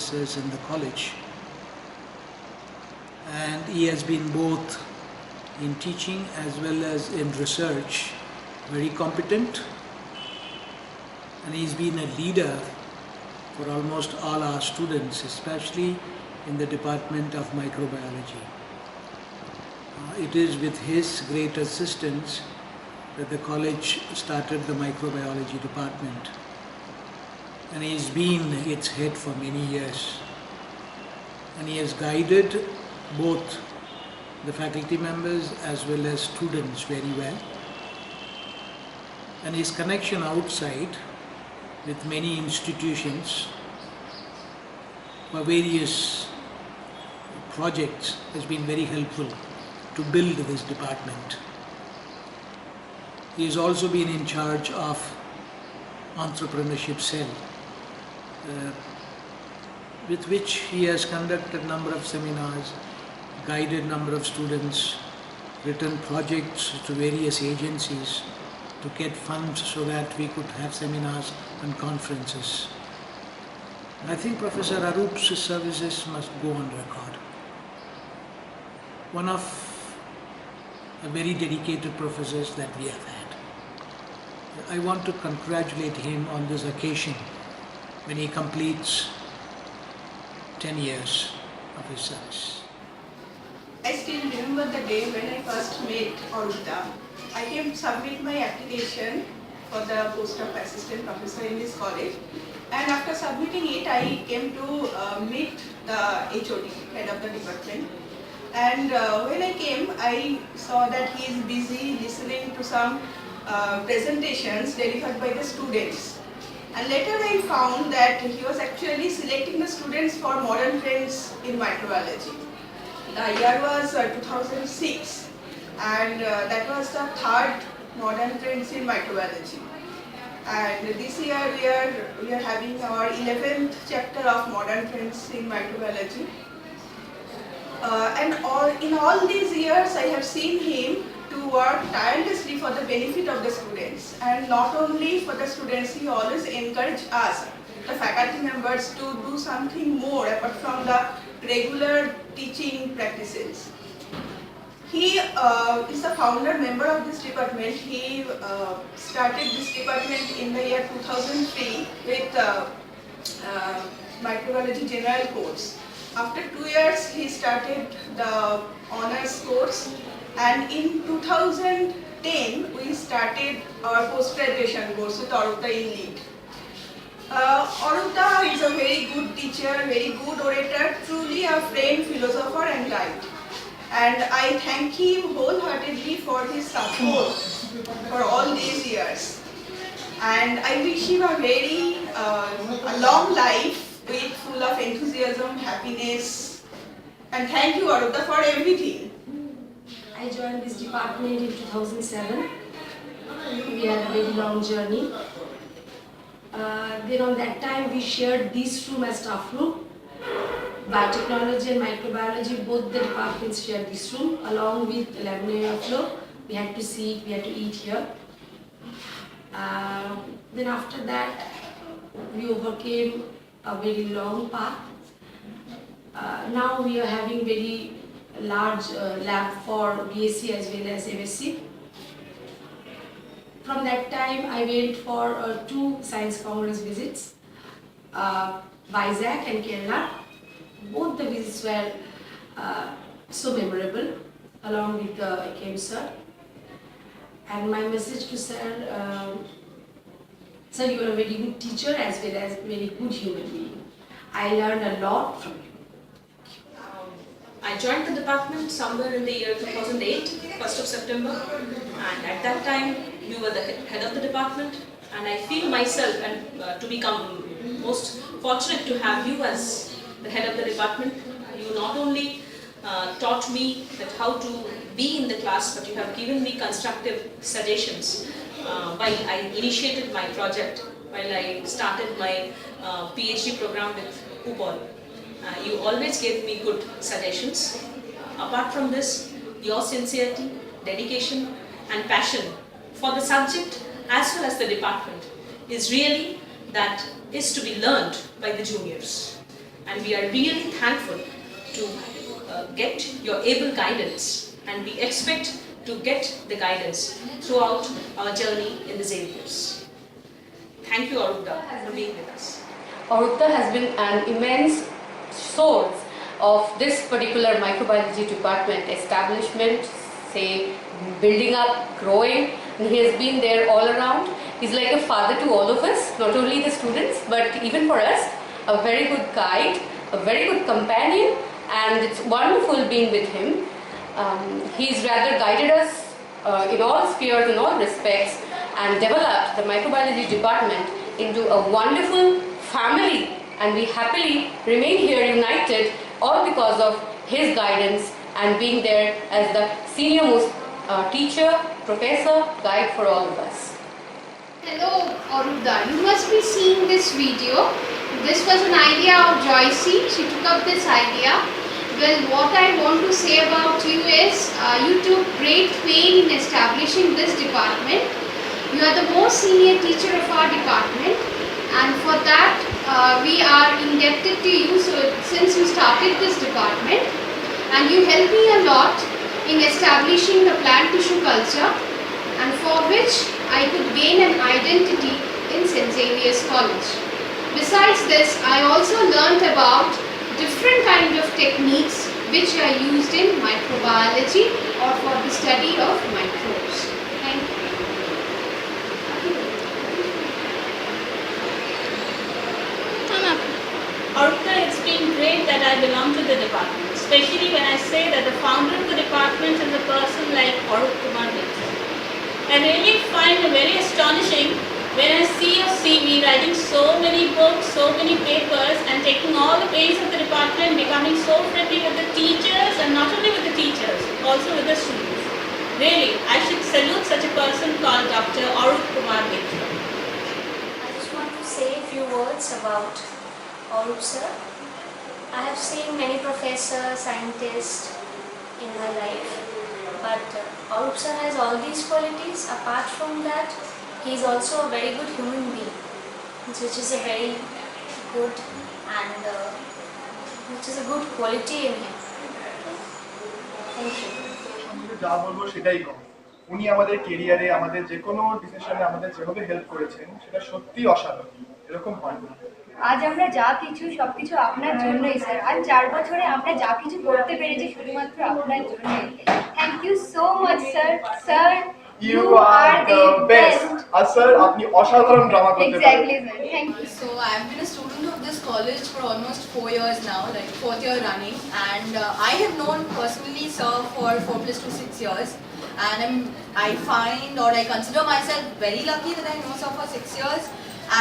professors in the college. And he has been both in teaching as well as in research very competent, and he's been a leader for almost all our students, especially in the Department of Microbiology. It is with his great assistance that the college started the microbiology department, and he's been its head for many years, and he has guided both the faculty members as well as students very well, and his connection outside with many institutions for various projects has been very helpful to build this department. He has also been in charge of entrepreneurship cell, with which he has conducted a number of seminars, guided number of students, written projects to various agencies to get funds so that we could have seminars and conferences. I think Professor Aroop's services must go on record. One of the very dedicated professors that we have had. I want to congratulate him on this occasion when he completes 10 years of his service. I still remember the day when I first met Aruta. I came to submit my application for the post of assistant professor in this college, and after submitting it I came to meet the HOD, head of the department, and when I came I saw that he is busy listening to some presentations delivered by the students, and later I found that he was actually selecting the students for Modern Trends in Microbiology. The year was 2006, and that was the third Modern Trends in Microbiology. And this year we are having our 11th chapter of Modern Trends in Microbiology. And in all these years I have seen him to work tirelessly for the benefit of the students, and not only for the students, he always encouraged us, the faculty members, to do something more apart from the regular teaching practices. He is the founder member of this department. He started this department in the year 2003 with microbiology general course. After 2 years he started the honors course, and in 2010 we started our post-graduation course with Aruta in lead. Aruta is a very good teacher, very good orator, truly a friend, philosopher and guide. And I thank him wholeheartedly for his support for all these years. And I wish him a long life with full of enthusiasm, happiness. And thank you, Aruta, for everything. I joined this department in 2007. We had a very long journey. Then on that time we shared this room as staff room. Biotechnology and microbiology, both the departments shared this room along with the laboratory floor. We had to sit, we had to eat here. Then after that we overcame a very long path. Now we are having very large lab for BSc as well as MSc. From that time I went for 2 science congress visits, Vizag and Kerala. Both the visits were so memorable, along with the AKM sir. And my message to sir, sir, you are a very good teacher as well as a very good human being. I learned a lot from you. I joined the department somewhere in the year 2008, 1st of September, and at that time you were the head of the department, and I feel myself and to become most fortunate to have you as the head of the department. You not only taught me that how to be in the class, but you have given me constructive suggestions while I initiated my project, while I started my PhD program with UPOL. You always gave me good suggestions. Apart from this, your sincerity, dedication and passion for the subject as well as the department is really that is to be learned by the juniors. and we are really thankful to get your able guidance, and we expect to get the guidance throughout our journey in the Xaviers. Thank you, Arupta, for being with us. Arupta has been an immense source of this particular microbiology department establishment, say building up, growing, and he has been there all around. He's like a father to all of us, not only the students but even for us, a very good guide, a very good companion, and it's wonderful being with him. He's rather guided us in all spheres, in all respects, and developed the microbiology department into a wonderful family, and we happily remain here united all because of his guidance and being there as the senior most teacher, professor, guide for all of us. Hello Arupta, you must be seeing this video. This was an idea of Joycey. She took up this idea. Well, what I want to say about you is you took great pain in establishing this department. You are the most senior teacher of our department, and for that we are indebted to you since you started this department, and you helped me a lot in establishing the plant tissue culture, and for which I could gain an identity in St. Xavier's College. Besides this, I also learnt about different kind of techniques which are used in microbiology or for the study of microbes. Thank you. Arupta, it's been great that I belong to the department, especially when I say that the founder of the department is a person like Arup Kumar Mitra. I really find it very astonishing when I see your CV writing so many books, so many papers, and taking all the pains of the department, becoming so friendly with the teachers, and not only with the teachers, also with the students. Really, I should salute such a person called Dr. Arup Kumar Mitra. I just want to say a few words about Arup sir. I have seen many professors, scientists in my life, but Arup sir has all these qualities. Apart from that, he is also a very good human being, which is a very good and which is a good quality in him. Thank you. যা বলবো সেটাই কম। উনি আমাদের ক্যারিয়ারে, আমাদের যে কোনো ডিসিশনে আমাদের যেভাবে হেল্প করেছেন সেটা সত্যি অসাধারণ, এরকম হয় না। আজ আমরা যা কিছু সবকিছু আপনার জন্যই স্যার। আজ 4 বছরে আমরা যা কিছু করতে পেরেছি শুধুমাত্র আপনার জন্যই। Thank you so much sir. Sir, You are the best. Sir, আপনি অসাধারণ ড্রামা করতে পারেন। Exactly sir. Thank you. So I've been a student of this college for almost 4 years now, like 4th year running, and I have known personally sir for 4 + 2 6 years, and I find or I consider myself very lucky that I know sir for 6 years,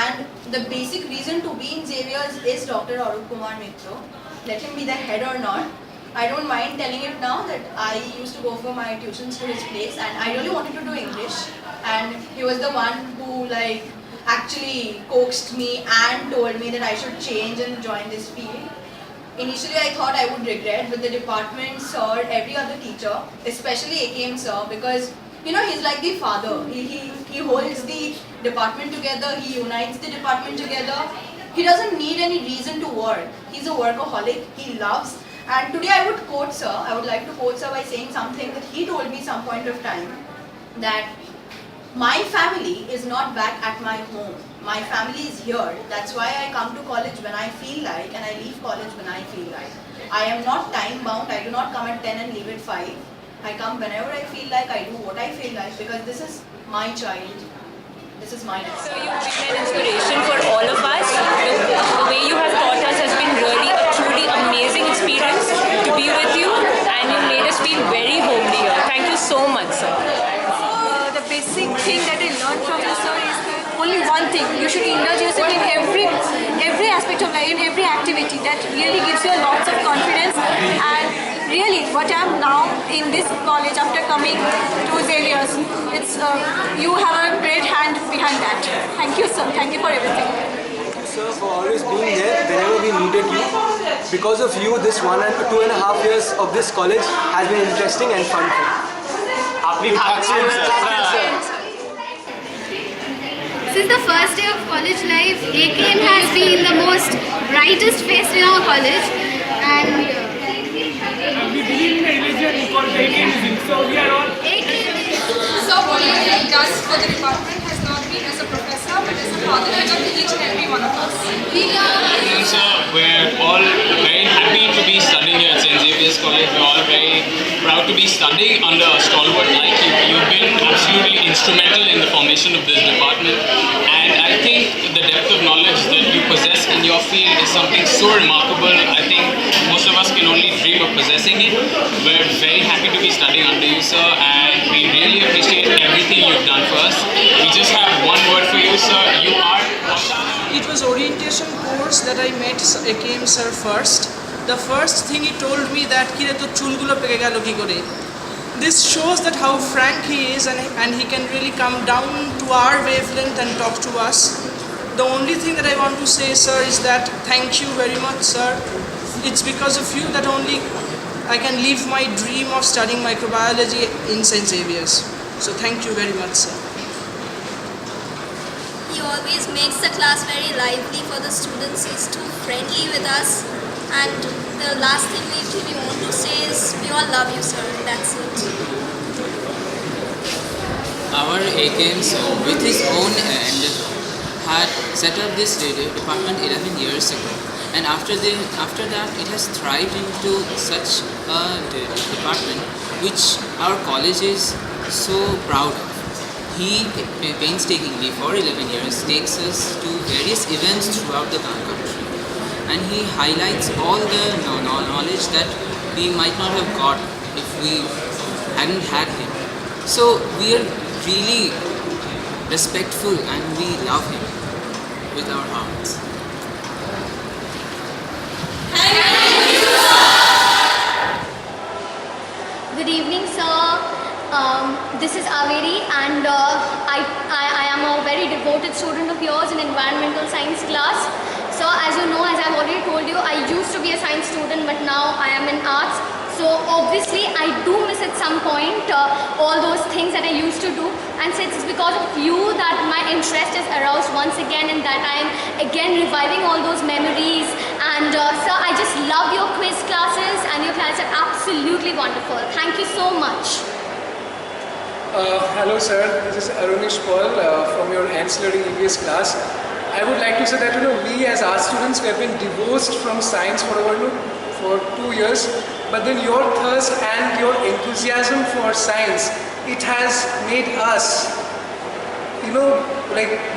and the basic reason to be in Xavier's is Dr. Arup Kumar Mitra. Let him be the head or not, I don't mind telling it now that I used to go for my tuitions to his place, and I really wanted to do English, and he was the one who like actually coaxed me and told me that I should change and join this field. Initially I thought I would regret, but the department, sir, every other teacher, especially AKM sir, because you know he's like the father. He holds the department together, he unites the department together. He doesn't need any reason to work. He's a workaholic, he loves. And today I would quote sir, I would like to quote sir by saying something that he told me some point of time, that my family is not back at my home. My family is here. That's why I come to college when I feel like, and I leave college when I feel like. I am not time bound. I do not come at 10 and leave at 5. I come whenever I feel like, I do what I feel like, because this is my child. This is my life. So you've been an inspiration for all of us. The way you have taught us has been really a truly amazing experience to be with you, and you made us feel very homely here. Thank you so much, sir. The basic thing that I learned from you, sir, is only one thing: you should indulge yourself in every aspect of life, in every activity. That really gives you lots of confidence. And really, what I am now in this college after coming to Xavier's, it's you have a great hand behind that. Thank you, sir. Thank you for everything. Sir, for always being there whenever we needed you. Because of you, this 2.5 years of this college has been interesting and fun. Sir, Since the first day of college life, AKM has been the most brightest face in our college, and we believe in a religion called AKM, so we are all. So what he does for the department has not been as a professor, but as a father figure to each and every one of us. We're all very happy to be studying here at St. Xavier's College. We're all very proud to be studying under a stalwart like you. You've been absolutely instrumental in the formation of this department, and I think the depth of knowledge that you possess in your field is something so remarkable. I think most of us can only dream of possessing it. We're very happy to be studying under you, sir, and we really appreciate everything you've done for us. We just have one word for you, sir. You are. It was orientation course that I met AKM sir first. The first thing he told me that kire to chulgulo peke gelo ki kore. This shows that how frank he is, and he can really come down to our wavelength and talk to us. The only thing that I want to say, sir, is that thank you very much, sir. It's because of you that only I can live my dream of studying microbiology in St. Xavier's. So thank you very much, sir. He always makes the class very lively for the students. He's too friendly with us. And the last thing we really want to say is we all love you, sir. That's it. Our AKM sir, with his own endeavor, had set up this radio department 11 years ago. And after that, it has thrived into such a department which our college is so proud of. He painstakingly for 11 years takes us to various events throughout the country, and he highlights all the knowledge that we might not have got if we hadn't had him. So we are really respectful and we love him with our hearts. Good evening, sir. This is Averi, and I am a very devoted student of yours in environmental science class. So as you know, as I've already told you, I used to be a science student, but now I am in arts. So obviously I do miss at some point all those things that I used to do, and since it's because of you that my interest is aroused once again, and that I am again reviving all those memories. And sir, I just love your quiz classes, and your classes are absolutely wonderful. Thank you so much. Hello sir, this is Arunish Paul from your ancillary EVS class. I would like to say that we as art students, we have been divorced from science for 2 years, but then your thirst and your enthusiasm for science, it has made us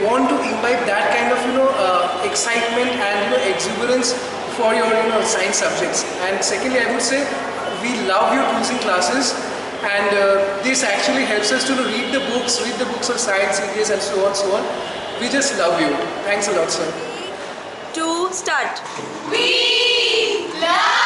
want to imbibe that kind of excitement and exuberance for your science subjects. And secondly, I would say we love your quizzing classes, and this actually helps us to read the books of science series and so on. We just love you. Thanks a lot, sir. To start. We love